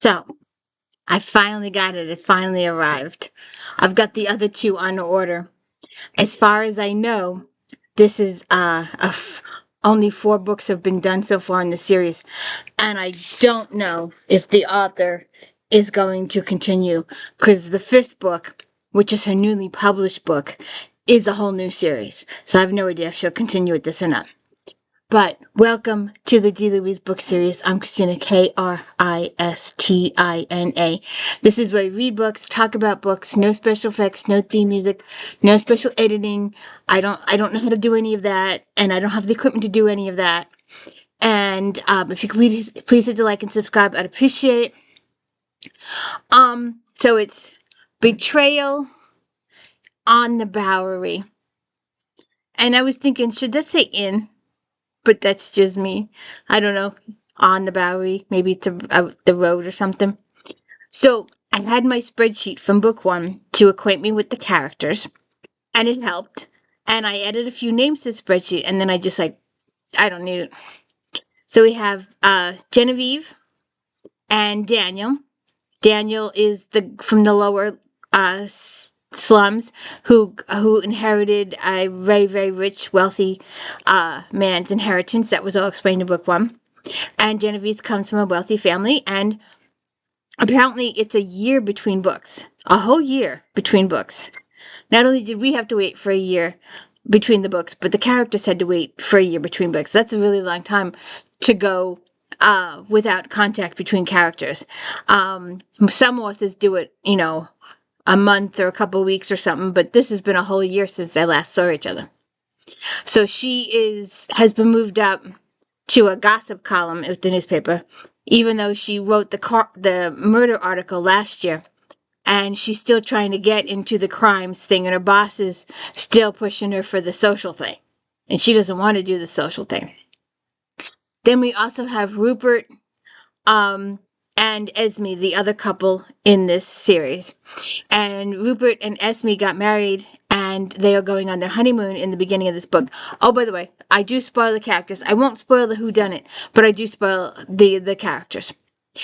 So, I finally got it. It finally arrived. I've got the other two on order. As far as I know, this is only 4 books have been done so far in the series, and I don't know if the author is going to continue because the 5th book, which is her newly published book, is a whole new series. So I have no idea if she'll continue with this or not. But welcome to the D. Louise book series. I'm Christina, Kristina. This is where we read books, talk about books, no special effects, no theme music, no special editing. I don't know how to do any of that, and I don't have the equipment to do any of that. And if you could please hit the like and subscribe, I'd appreciate it. So it's Betrayal on the Bowery. And I was thinking, should that say in? But that's just me. I don't know. On the Bowery. Maybe it's the road or something. So I had my spreadsheet from book 1 to acquaint me with the characters. And it helped. And I added a few names to the spreadsheet. And then I just I don't need it. So we have Genevieve and Daniel. Daniel is from the lower slums who inherited a very, very rich, wealthy man's inheritance. That was all explained in book 1. And Genevieve comes from a wealthy family, and apparently it's a year between books. A whole year between books. Not only did we have to wait for a year between the books, but the characters had to wait for a year between books. That's a really long time to go without contact between characters. Some authors do it, a month or a couple of weeks or something, but this has been a whole year since they last saw each other. So she has been moved up to a gossip column at the newspaper, even though she wrote the murder article last year, and she's still trying to get into the crimes thing, and her boss is still pushing her for the social thing, and she doesn't want to do the social thing. Then we also have Rupert, and Esmie, the other couple in this series. And Rupert and Esmie got married, and they are going on their honeymoon in the beginning of this book. Oh, by the way, I do spoil the characters. I won't spoil the whodunit, but I do spoil the characters.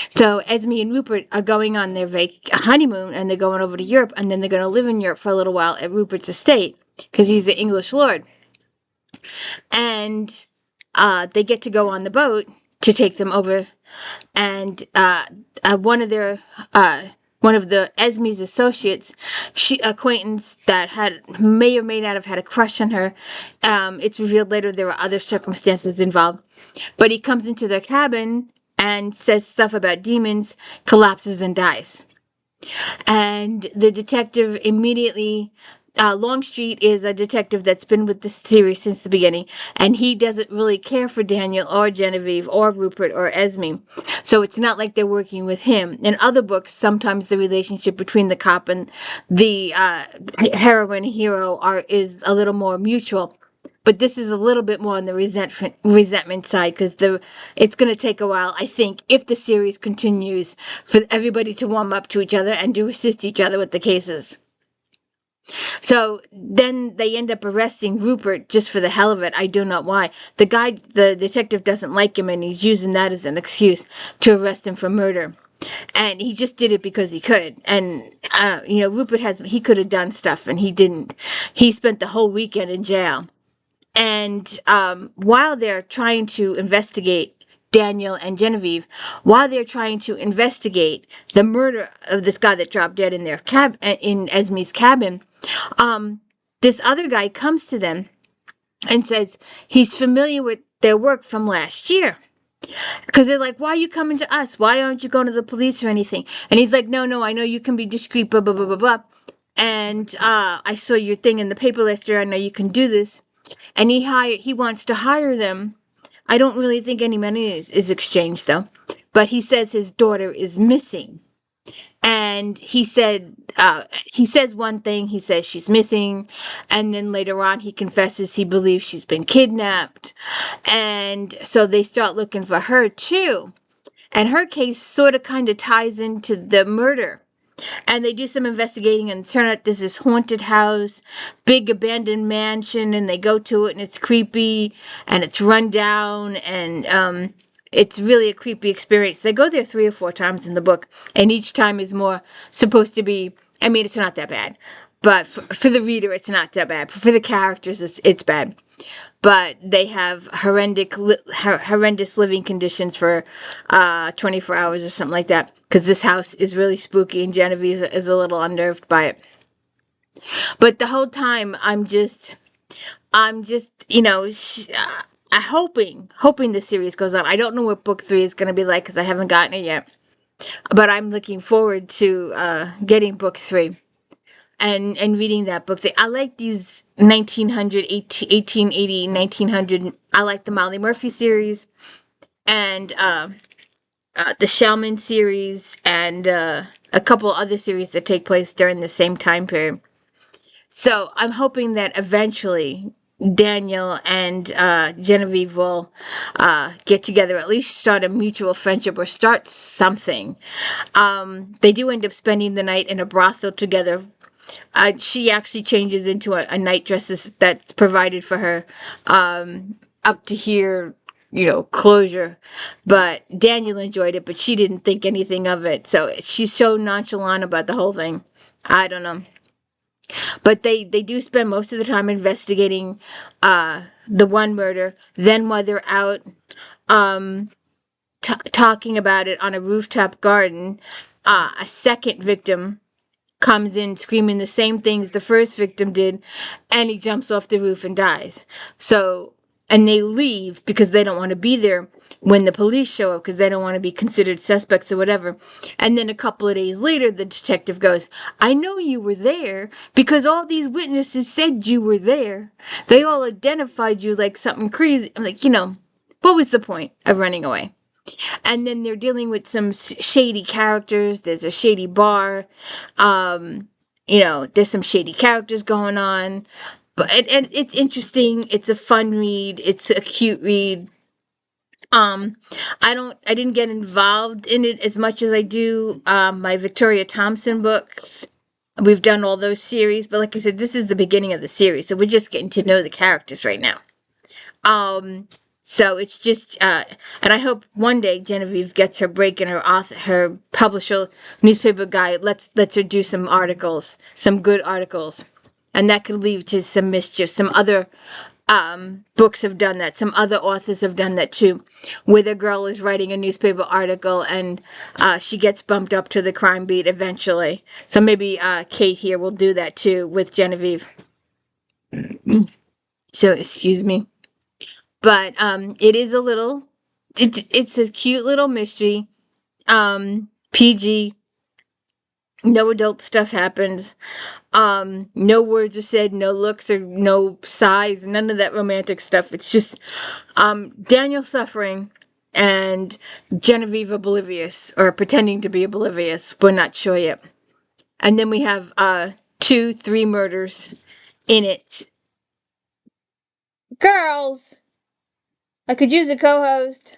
So Esmie and Rupert are going on their honeymoon, and they're going over to Europe, and then they're going to live in Europe for a little while at Rupert's estate, because he's the English lord. And they get to go on the boat to take them over, and one of the Esme's associates, acquaintance that may or may not have had a crush on her. It's revealed later there were other circumstances involved, but he comes into their cabin and says stuff about demons, collapses and dies. And the detective immediately. Longstreet is a detective that's been with the series since the beginning, and he doesn't really care for Daniel or Genevieve or Rupert or Esmie. So it's not like they're working with him. In other books, sometimes the relationship between the cop and the heroine hero is a little more mutual. But this is a little bit more on the resentment side, because it's going to take a while, I think, if the series continues, for everybody to warm up to each other and to assist each other with the cases. So then they end up arresting Rupert just for the hell of it. I do not why. The detective doesn't like him, and he's using that as an excuse to arrest him for murder. And he just did it because he could. And, Rupert he could have done stuff, and he didn't. He spent the whole weekend in jail. And while they're trying to investigate Daniel and Genevieve, while they're trying to investigate the murder of this guy that dropped dead in Esme's cabin, this other guy comes to them and says he's familiar with their work from last year. Because they're like, why are you coming to us? Why aren't you going to the police or anything? And he's like, no, I know you can be discreet, blah, blah, blah, blah, blah. And I saw your thing in the paper last year. I know you can do this. And he wants to hire them. I don't really think any money is exchanged, though. But he says his daughter is missing. And he says one thing, he says she's missing, and then later on he confesses he believes she's been kidnapped. And so they start looking for her too. And her case sort of kind of ties into the murder. And they do some investigating, and turn out there's this haunted house, big abandoned mansion, and they go to it, and it's creepy, and it's run down, and it's really a creepy experience. They go there 3 or 4 times in the book, and each time is more supposed to be. I mean, it's not that bad, but for the reader, it's not that bad. For the characters, it's bad. But they have horrendous living conditions for 24 hours or something like that, because this house is really spooky, and Genevieve is a little unnerved by it. But the whole time, I'm just, hoping the series goes on. I don't know what book 3 is going to be like because I haven't gotten it yet. But I'm looking forward to getting book 3 and reading that book. I like these 1900, 1880, 1900. I like the Molly Murphy series and the Shellman series and a couple other series that take place during the same time period. So I'm hoping that eventually Daniel and Genevieve will get together, at least start a mutual friendship or start something. They do end up spending the night in a brothel together. She actually changes into a night dress that's provided for her up to here, closure. But Daniel enjoyed it, but she didn't think anything of it. So she's so nonchalant about the whole thing. I don't know. But they do spend most of the time investigating the one murder. Then while they're out talking about it on a rooftop garden, a second victim comes in screaming the same things the first victim did, and he jumps off the roof and dies. So, and they leave because they don't want to be there when the police show up because they don't want to be considered suspects or whatever. And then a couple of days later, the detective goes, I know you were there because all these witnesses said you were there. They all identified you like something crazy. I'm like, what was the point of running away? And then they're dealing with some shady characters. There's a shady bar. There's some shady characters going on. But and it's interesting. It's a fun read. It's a cute read. I didn't get involved in it as much as I do my Victoria Thompson books. We've done all those series, but like I said, this is the beginning of the series, so we're just getting to know the characters right now. So it's just, and I hope one day Genevieve gets her break and her publisher, newspaper guy lets her do some articles, some good articles, and that could lead to some mischief. Some other books have done that. Some other authors have done that too, where the girl is writing a newspaper article and she gets bumped up to the crime beat eventually. So maybe Kate here will do that too with Genevieve. So excuse me. But it is it's a cute little mystery. PG. No adult stuff happens. No words are said, no looks or no sighs, none of that romantic stuff. It's just Daniel suffering and Genevieve oblivious or pretending to be oblivious. We're not sure yet. And then we have 2-3 murders in it. Girls! I could use a co-host.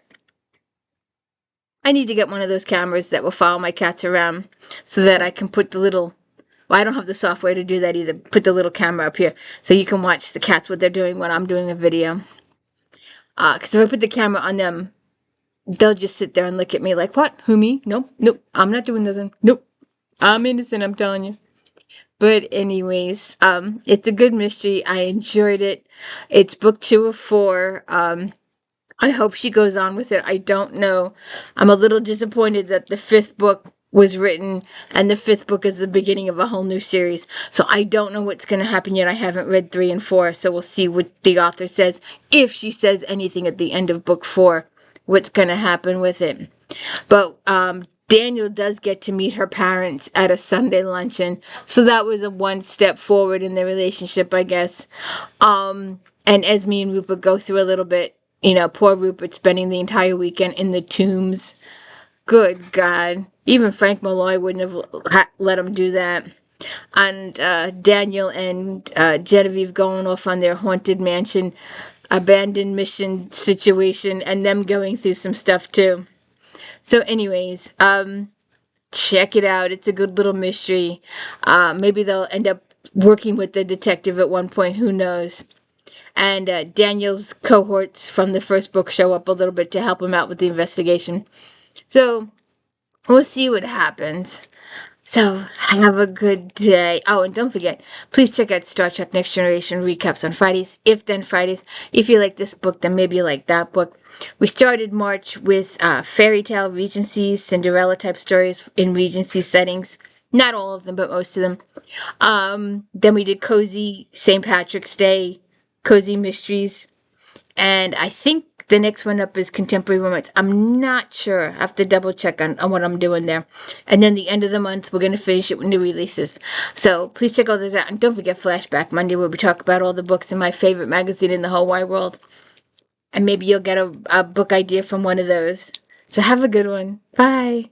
I need to get one of those cameras that will follow my cats around so that I can put the little... Well, I don't have the software to do that either. Put the little camera up here so you can watch the cats what they're doing when I'm doing a video. Because if I put the camera on them, they'll just sit there and look at me like, what? Who, me? Nope. I'm not doing nothing. Nope. I'm innocent, I'm telling you. But anyways, it's a good mystery. I enjoyed it. It's book 2 of 4. I hope she goes on with it. I don't know. I'm a little disappointed that the 5th book was written and the 5th book is the beginning of a whole new series. So I don't know what's going to happen yet. I haven't read 3 and 4, so we'll see what the author says. If she says anything at the end of book 4, what's going to happen with it. But Daniel does get to meet her parents at a Sunday luncheon. So that was a one step forward in their relationship, I guess. And Esmie and Rupert go through a little bit. Poor Rupert spending the entire weekend in the tombs. Good God. Even Frank Malloy wouldn't have let him do that. And Daniel and Genevieve going off on their haunted mansion, abandoned mission situation, and them going through some stuff too. So anyways, check it out. It's a good little mystery. Maybe they'll end up working with the detective at one point. Who knows? And Daniel's cohorts from the first book show up a little bit to help him out with the investigation. So we'll see what happens. So have a good day. Oh, and don't forget, please check out Star Trek Next Generation recaps on Fridays, If Then Fridays. If you like this book, then maybe you like that book. We started March with fairy tale Regency, Cinderella type stories in Regency settings. Not all of them, but most of them. Then we did cozy St. Patrick's Day, cozy mysteries. And I think the next one up is contemporary romance. I'm not sure. I have to double check on what I'm doing there. And then the end of the month, we're going to finish it with new releases. So please check all those out. And don't forget Flashback Monday, where we talk about all the books in my favorite magazine in the whole wide world. And maybe you'll get a book idea from one of those. So have a good one. Bye.